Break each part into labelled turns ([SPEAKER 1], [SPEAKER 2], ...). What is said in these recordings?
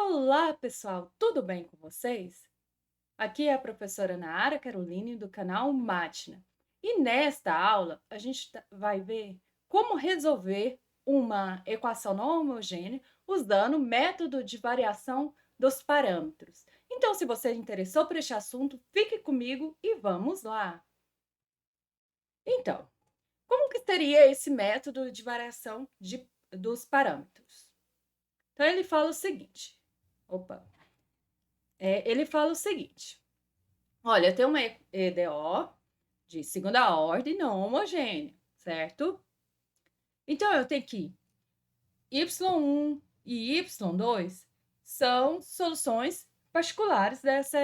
[SPEAKER 1] Olá, pessoal, tudo bem com vocês? Aqui é a professora Nara Caroline do canal Mátina. E nesta aula, a gente vai ver como resolver uma equação não homogênea usando o método de variação dos parâmetros. Então, se você interessou por este assunto, fique comigo e vamos lá. Então, como que seria esse método de variação dos parâmetros? Então, ele fala o seguinte. Opa! Ele fala o seguinte: olha, tem uma EDO de segunda ordem não homogênea, certo? Então, eu tenho que y1 e y2 são soluções particulares dessa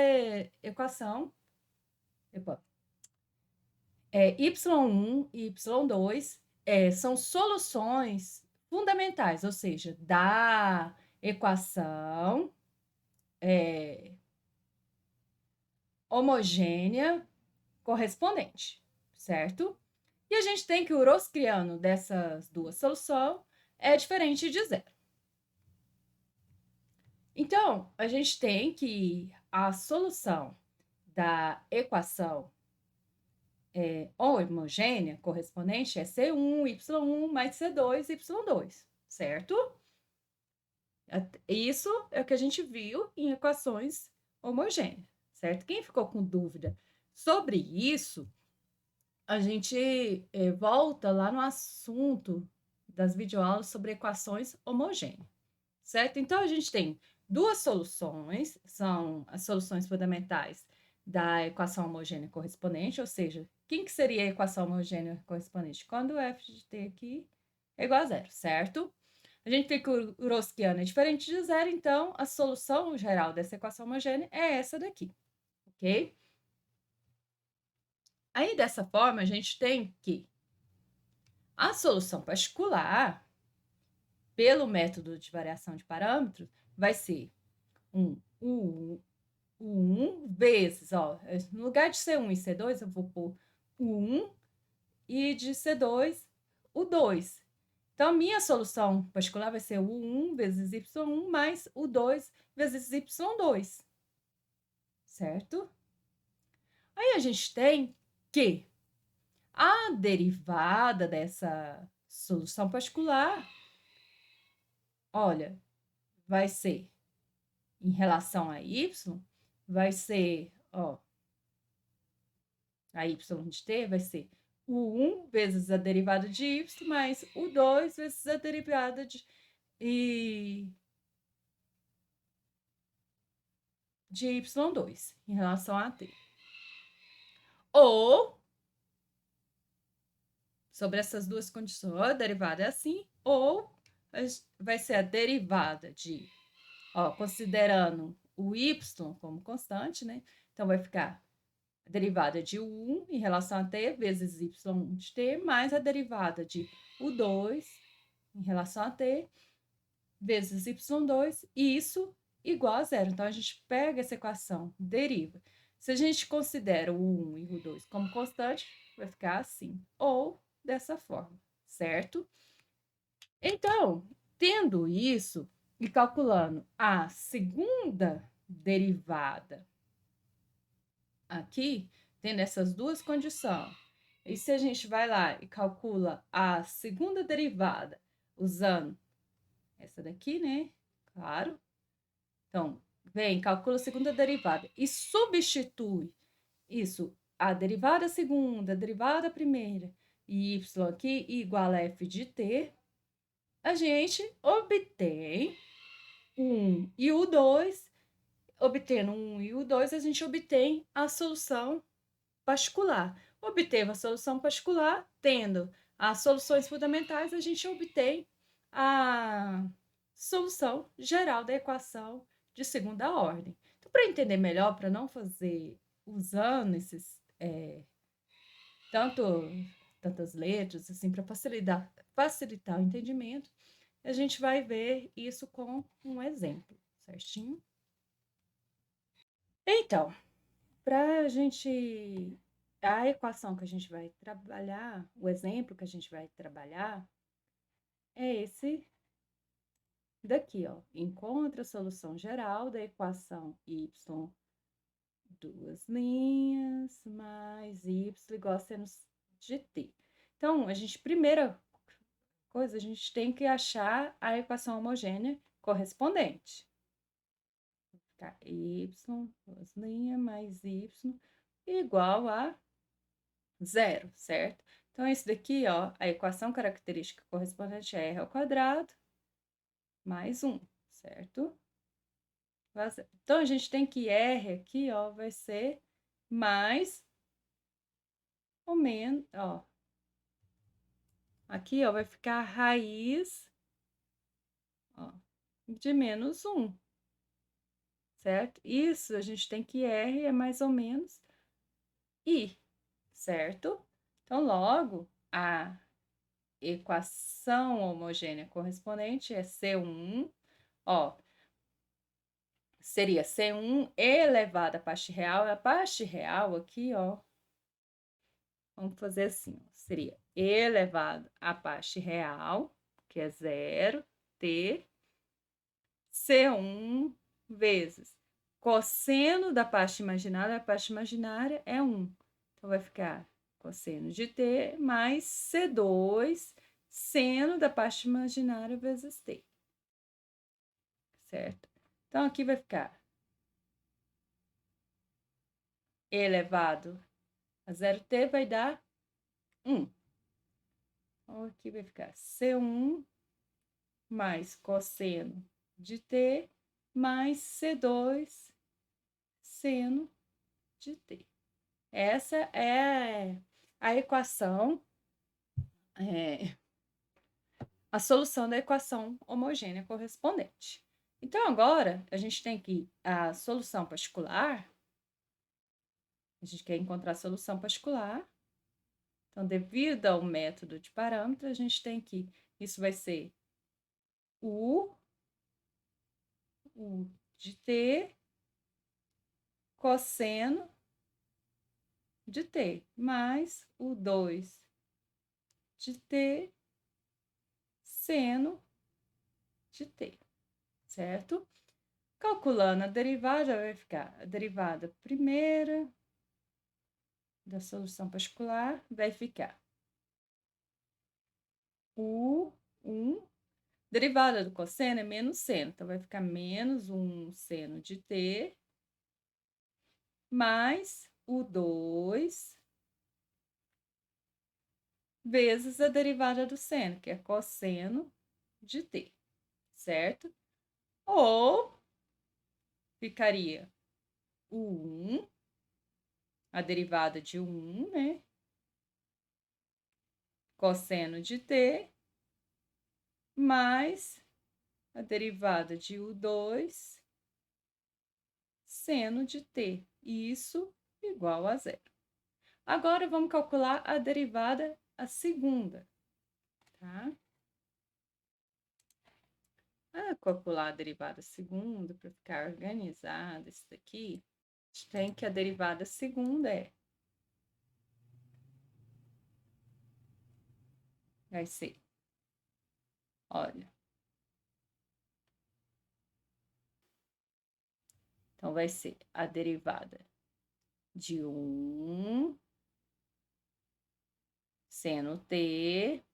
[SPEAKER 1] equação. Epa, y1 e y2 são soluções fundamentais, ou seja, da equação homogênea correspondente, certo? E a gente tem que o roscriano dessas duas soluções é diferente de zero. Então, a gente tem que a solução da equação homogênea correspondente é C1, Y1 mais C2, Y2, certo? Isso é o que a gente viu em equações homogêneas, certo? Quem ficou com dúvida sobre isso, a gente volta lá no assunto das videoaulas sobre equações homogêneas, certo? Então, a gente tem duas soluções, são as soluções fundamentais da equação homogênea correspondente, ou seja, quem que seria a equação homogênea correspondente? Quando o f de t aqui é igual a zero, certo? A gente tem que o Rosquiano é diferente de zero, então a solução geral dessa equação homogênea é essa daqui, ok? Aí, dessa forma, a gente tem que a solução particular, pelo método de variação de parâmetros, vai ser o 1 vezes, ó, no lugar de C1 e C2, eu vou pôr o 1 e de C2, o 2. Então, a minha solução particular vai ser o 1 vezes Y1 mais o 2 vezes Y2, certo? Aí, a gente tem que a derivada dessa solução particular, olha, vai ser em relação a y, vai ser, ó, a y de t vai ser o 1 vezes a derivada de y mais o 2 vezes a derivada de y2 em relação a t. Ou, sobre essas duas condições, a derivada é assim, ou vai ser a derivada de, ó, considerando o y como constante, né? Então, vai ficar a derivada de 1 em relação a t vezes y de t, mais a derivada de u2 em relação a t vezes y2, e isso igual a zero. Então, a gente pega essa equação, deriva. Se a gente considera o 1 e o 2 como constante, vai ficar assim, ou dessa forma, certo? Então, tendo isso e calculando a segunda derivada aqui, tendo essas duas condições, e se a gente vai lá e calcula a segunda derivada usando essa daqui, né? Claro. Então, vem, calcula a segunda derivada e substitui isso, a derivada segunda, a derivada primeira e y aqui igual a f de t, a gente obtém 1 e o 2, obtendo 1 e o 2, a gente obtém a solução particular. Obteve a solução particular, tendo as soluções fundamentais, a gente obtém a solução geral da equação de segunda ordem. Então, para entender melhor, para não fazer usando esses tantas letras, assim, para facilitar o entendimento, a gente vai ver isso com um exemplo, certinho? Então, para a gente a equação que a gente vai trabalhar, o exemplo que a gente vai trabalhar é esse daqui, ó. Encontre a solução geral da equação y, duas linhas, mais y igual a sinus de t. Então, primeira coisa, a gente tem que achar a equação homogênea correspondente. Tá? Y, duas linhas, mais y, igual a zero, certo? Então, esse daqui, ó, a equação característica correspondente é r ao quadrado mais 1, certo? Então, a gente tem que r aqui, ó, vai ser mais ou menos, ó. Aqui, ó, vai ficar a raiz, ó, de menos 1, certo? Isso, a gente tem que r é mais ou menos i, certo? Então, logo, a equação homogênea correspondente é C1, ó, seria C1 elevado à parte real. A parte real aqui, ó, vamos fazer assim, ó, seria elevado à parte real, que é 0, t, C1 vezes cosseno da parte imaginária, a parte imaginária é 1. Então, vai ficar cosseno de t mais C2, seno da parte imaginária vezes t. Certo? Então, aqui vai ficar elevado a 0t vai dar 1. Então, aqui vai ficar C1 mais cosseno de t mais C2 seno de t. Essa é a equação, a solução da equação homogênea correspondente. Então, agora, a gente tem que a solução particular, a gente quer encontrar a solução particular. Então, devido ao método de parâmetro, a gente tem que, isso vai ser U de t cosseno de t, mais o 2 de t seno de t, certo? Calculando a derivada, vai ficar a derivada primeira da solução particular, vai ficar U1, derivada do cosseno é menos seno, então vai ficar menos 1 seno de t, mais o 2 vezes a derivada do seno, que é cosseno de t, certo? Ou ficaria o 1, a derivada de 1, né? Cosseno de t, mais a derivada de U2, seno de t. Isso igual a zero. Agora, vamos calcular a derivada, a segunda, tá? Para calcular a derivada segunda, para ficar organizado isso daqui, a gente tem que a derivada segunda vai ser, olha, então vai ser a derivada de 1 seno t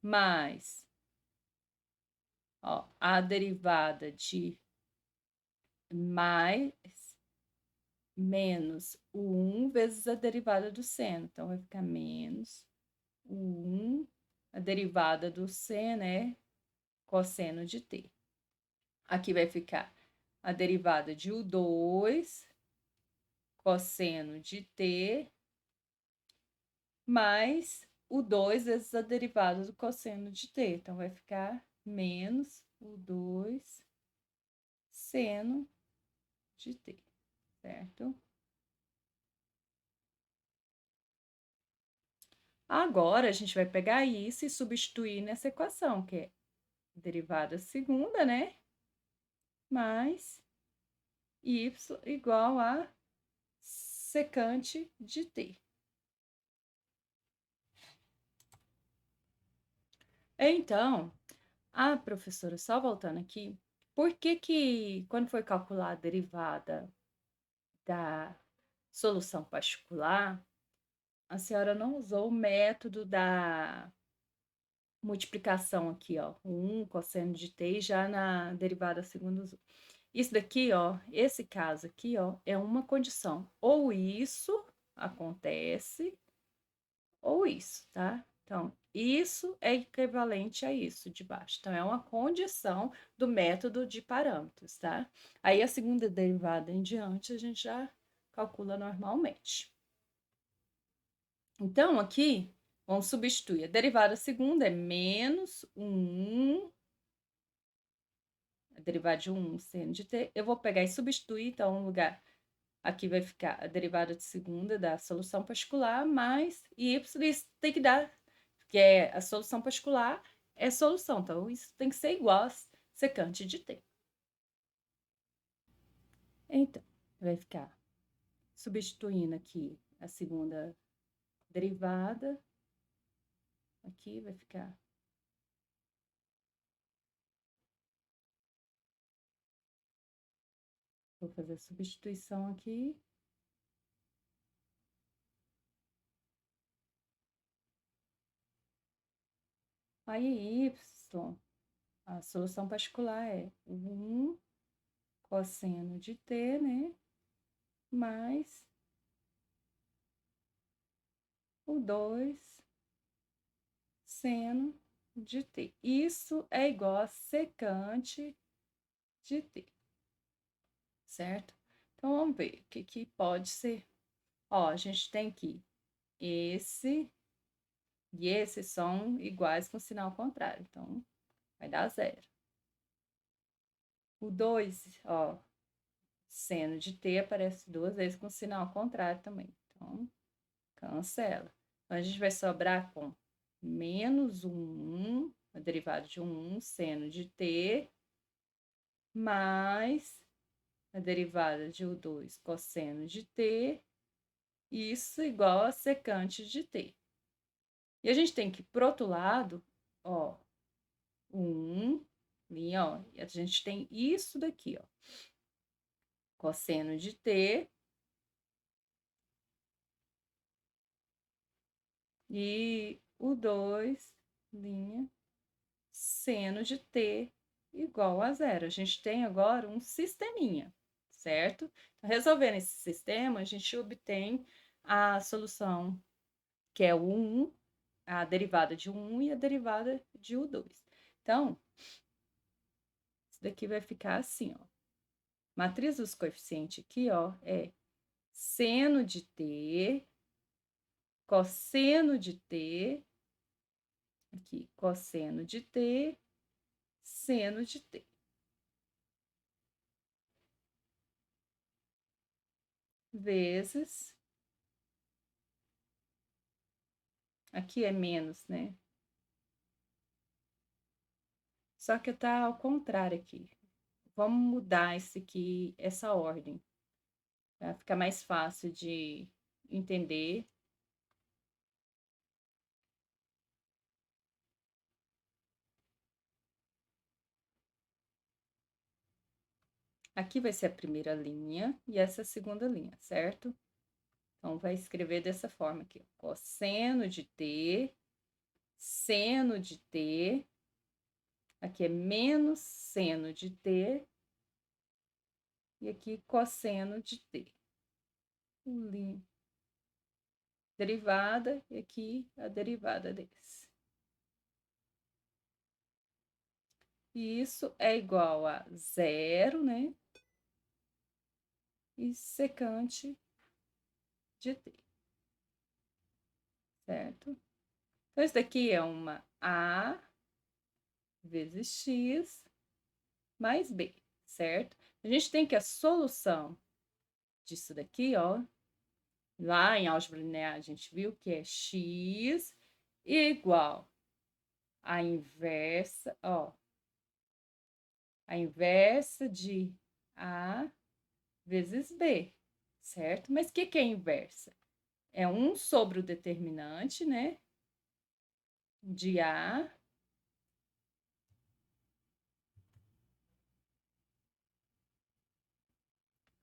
[SPEAKER 1] mais, ó, a derivada de mais menos o 1 vezes a derivada do seno. Então, vai ficar menos o 1, a derivada do seno é cosseno de t. Aqui vai ficar a derivada de U2, cosseno de t, mais o 2 vezes a derivada do cosseno de t. Então, vai ficar menos o 2 seno de t, certo? Agora, a gente vai pegar isso e substituir nessa equação, que é derivada segunda, né? Mais y igual a secante de t. Então, Ah, professora, só voltando aqui, por que que quando foi calcular a derivada da solução particular, a senhora não usou o método da multiplicação aqui, ó, o 1 cosseno de t já na derivada segundo os... Isso daqui, ó, esse caso aqui, ó, é uma condição. Ou isso acontece, ou isso, tá? Então, isso é equivalente a isso de baixo. Então, é uma condição do método de parâmetros, tá? Aí, a segunda derivada em diante, a gente já calcula normalmente. Então, aqui, vamos substituir. A derivada segunda é menos 1, a derivada de 1 seno de t. Eu vou pegar e substituir, então, no lugar... Aqui vai ficar a derivada de segunda da solução particular mais y, isso tem que dar, porque a solução particular é solução, então isso tem que ser igual a secante de t. Então, vai ficar substituindo aqui a segunda derivada, aqui vai ficar vou fazer a substituição aqui. Aí, y, a solução particular é 1 cosseno de t, né? Mais o 2 seno de t. Isso é igual a secante de t, certo? Então, vamos ver o que pode ser. Ó, a gente tem aqui esse e esse são iguais com sinal contrário, então vai dar 0. O 2, ó, seno de t aparece 2 vezes com sinal contrário também, então cancela. Então, a gente vai sobrar com menos 1, a derivada de 1 seno de t, mais a derivada de U2 cosseno de t, isso igual a secante de t. E a gente tem que ir pro outro lado, ó, 1, linha, ó, e a gente tem isso daqui, ó, cosseno de t, e o 2, linha, seno de t igual a 0. A gente tem agora um sisteminha, certo? Então, resolvendo esse sistema, a gente obtém a solução, que é o 1, a derivada de 1 e a derivada de U2. Então, isso daqui vai ficar assim, ó. Matriz dos coeficientes aqui, ó, é seno de t, cosseno de t, aqui, cosseno de t, seno de t. Vezes, aqui é menos, né? Só que tá ao contrário aqui. Vamos mudar esse aqui, essa ordem, para ficar mais fácil de entender. Aqui vai ser a primeira linha e essa a segunda linha, certo? Então, vai escrever dessa forma aqui, cosseno de t, seno de t, aqui é menos seno de t, e aqui cosseno de t. Derivada, e aqui a derivada desse. E isso é igual a 0, né? E secante de t, certo? Então, isso daqui é uma A vezes X mais B, certo? A gente tem que a solução disso daqui, ó, lá em álgebra linear a gente viu que é X igual a inversa, ó, a inversa de A vezes B, certo? Mas o que é inversa? É 1 sobre o determinante, né, de A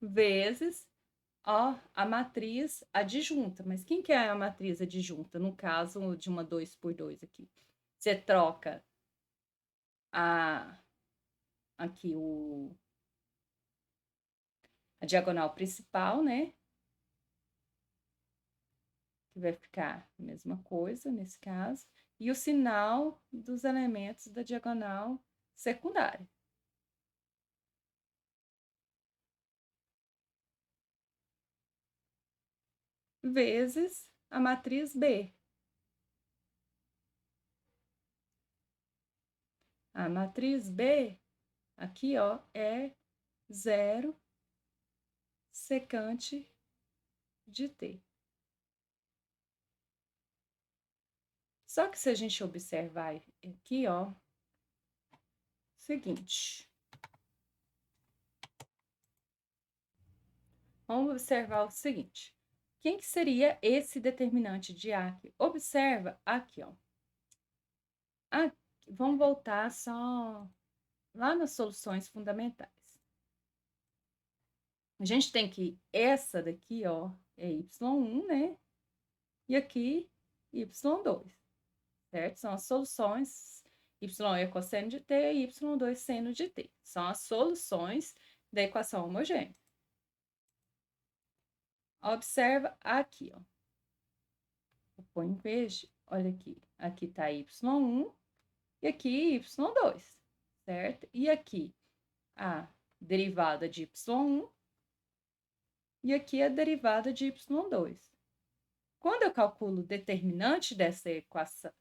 [SPEAKER 1] vezes, ó, a matriz adjunta. Mas quem que é a matriz adjunta? No caso de uma 2 por 2 aqui. Você troca aqui a diagonal principal, né? Que vai ficar a mesma coisa nesse caso. E o sinal dos elementos da diagonal secundária. Vezes a matriz B. A matriz B, aqui, ó, é 0 secante de T. Só que se a gente observar aqui, ó, seguinte. Vamos observar o seguinte. Quem que seria esse determinante de A aqui? Observa aqui, ó. Aqui, vamos voltar só lá nas soluções fundamentais. A gente tem que essa daqui, ó, é y1, né? E aqui, y2, certo? São as soluções. Y é cosseno de t e y2 seno de t. São as soluções da equação homogênea. Observa aqui, ó. Eu ponho em verde, olha aqui. Aqui tá y1 e aqui y2, certo? E aqui a derivada de y1 e aqui a derivada de y2. Quando eu calculo o determinante dessa equação,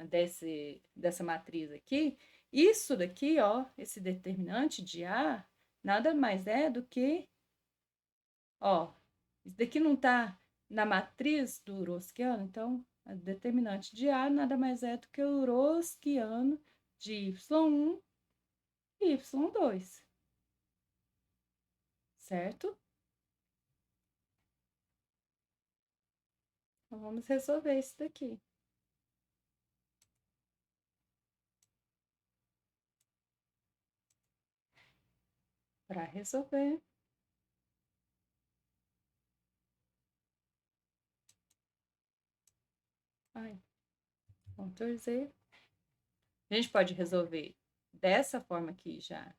[SPEAKER 1] dessa matriz aqui, isso daqui, ó, esse determinante de A, nada mais é do que, ó, isso daqui não está na matriz do Wroskiano, então, o determinante de A nada mais é do que o Wroskiano de y1 e y2, certo? Então, vamos resolver isso daqui. Para resolver, Ctrl Z. A gente pode resolver dessa forma aqui já,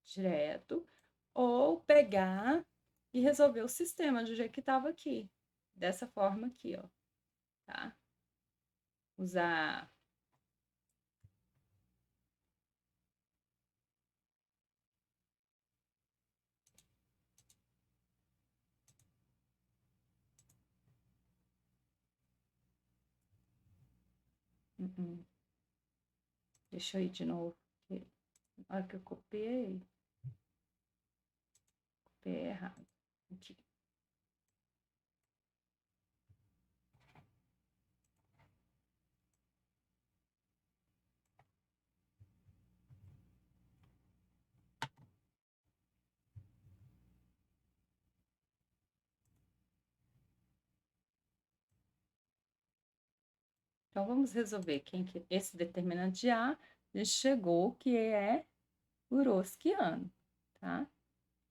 [SPEAKER 1] direto, ou pegar e resolver o sistema do jeito que estava aqui, dessa forma aqui, ó, tá? Usar Deixa eu ir de novo. Na hora que eu copiei errado. Aqui. Então, vamos resolver esse determinante de A. A gente chegou que é o Wroskiano, tá?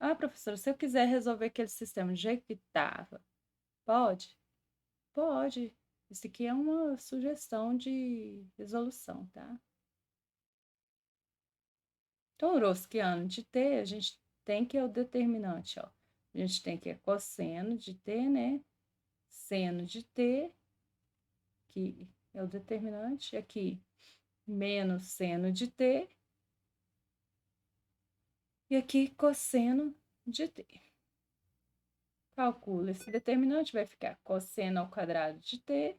[SPEAKER 1] Ah, professora, se eu quiser resolver aquele sistema do jeito que estava, pode? Pode. Isso aqui é uma sugestão de resolução, tá? Então, o Wroskiano de t, a gente tem que é o determinante, ó. A gente tem que é cosseno de t, né? Seno de t, que é o determinante, aqui menos seno de t, e aqui cosseno de t. Calcula esse determinante, vai ficar cosseno ao quadrado de t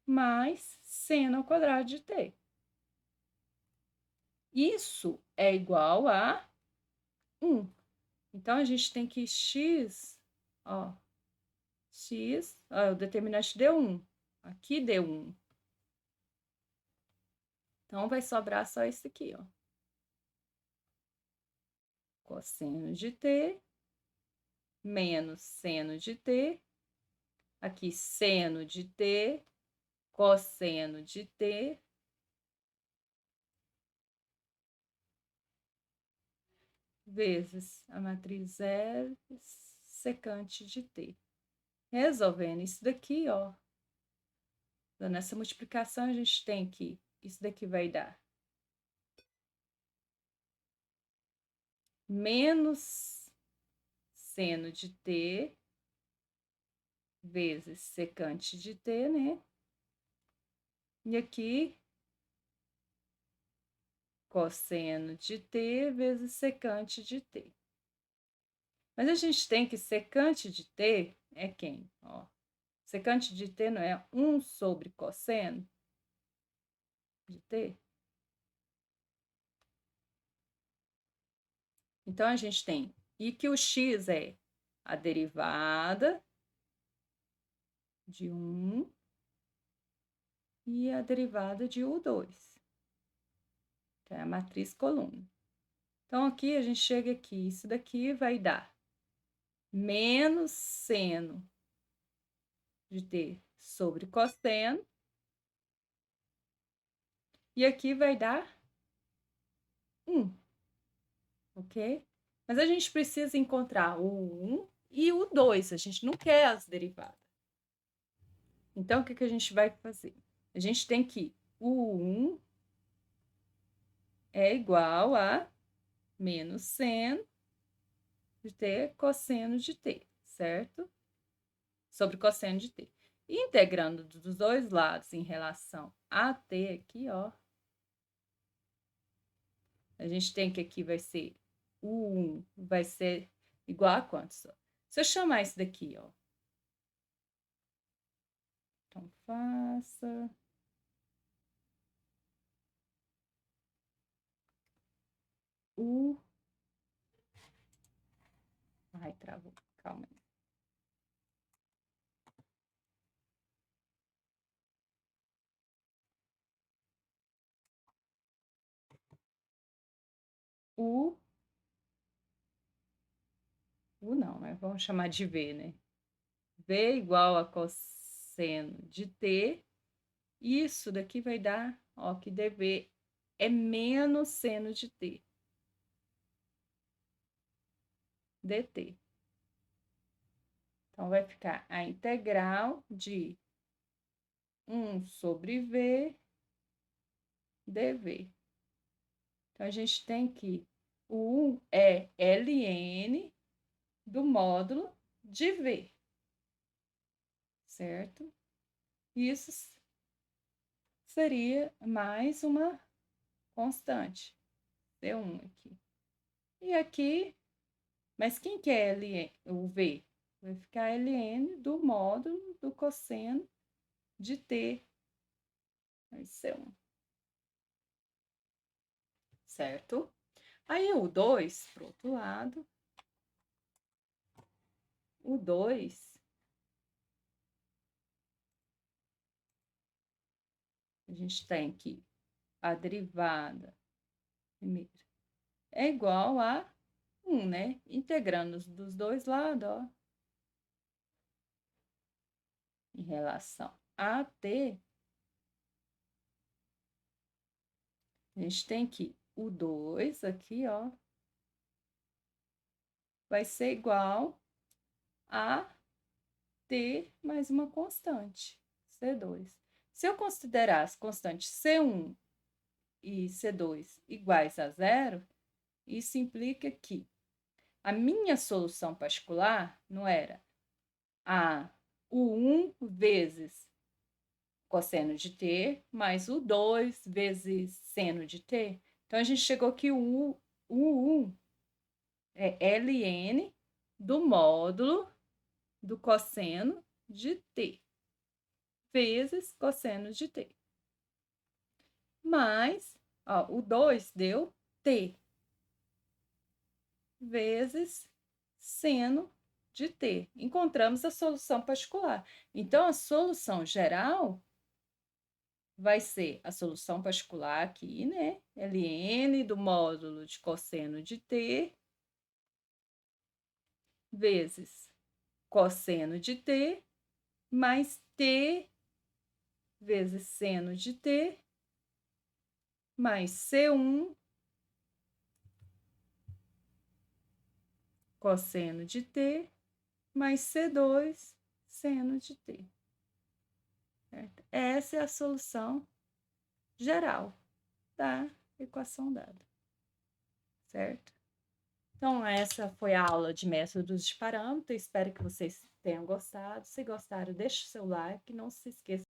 [SPEAKER 1] mais seno ao quadrado de t. Isso é igual a 1. Então, a gente tem que x, ó, o determinante deu 1. Aqui deu 1. Então, vai sobrar só isso aqui, ó. Cosseno de t menos seno de t. Aqui, seno de t, cosseno de t. vezes a matriz L secante de T. Resolvendo isso daqui, ó, dando essa multiplicação, a gente tem que isso daqui vai dar menos seno de T vezes secante de T, né? E aqui, cosseno de T vezes secante de T. Mas a gente tem que secante de T é quem? Ó, secante de T não é 1 sobre cosseno de T? Então, a gente tem e que o x é a derivada de 1 e a derivada de U2. Então, é a matriz coluna. Então, aqui a gente chega aqui, isso daqui vai dar menos seno de T sobre cosseno. E aqui vai dar 1, ok? Mas a gente precisa encontrar o 1 e o 2, a gente não quer as derivadas. Então, o que a gente vai fazer? A gente tem que o 1 é igual a menos seno de T cosseno de T, certo? Sobre cosseno de T. E integrando dos dois lados em relação a T aqui, ó, a gente tem que aqui vai ser o 1 vai ser igual a quanto só? Se eu chamar isso daqui, ó. Então, faça o... Ai, travou. Calma aí. O não, né? Vamos chamar de V, né? V igual a cosseno de T. Isso daqui vai dar, ó, que dV é menos seno de T. dt. Então, vai ficar a integral de 1 sobre V dV. Então, a gente tem que o 1 é ln do módulo de V, certo? Isso seria mais uma constante, C1 aqui. E aqui, mas quem que é ln, o V? Vai ficar ln do módulo do cosseno de T, vai ser 1, certo? Aí o 2, pro outro lado, o 2, a gente tem que a derivada, primeiro, é igual a 1, né? Integrando dos dois lados, ó, em relação a T, a gente tem que o 2 aqui, ó, vai ser igual a T mais uma constante, C2. Se eu considerar as constantes C1 e C2 iguais a zero, isso implica que a minha solução particular não era o 1 vezes cosseno de T mais o 2 vezes seno de T. Então, a gente chegou que o 1 é ln do módulo do cosseno de T vezes cosseno de T. Mas, ó, o 2 deu T vezes seno de T. Encontramos a solução particular. Então, a solução geral vai ser a solução particular aqui, né? ln do módulo de cosseno de T vezes cosseno de T mais T vezes seno de T mais C1 cosseno de t mais C2 seno de t. Certo? Essa é a solução geral da equação dada, certo? Então, essa foi a aula de métodos de parâmetro. Espero que vocês tenham gostado. Se gostaram, deixe o seu like. Não se esqueça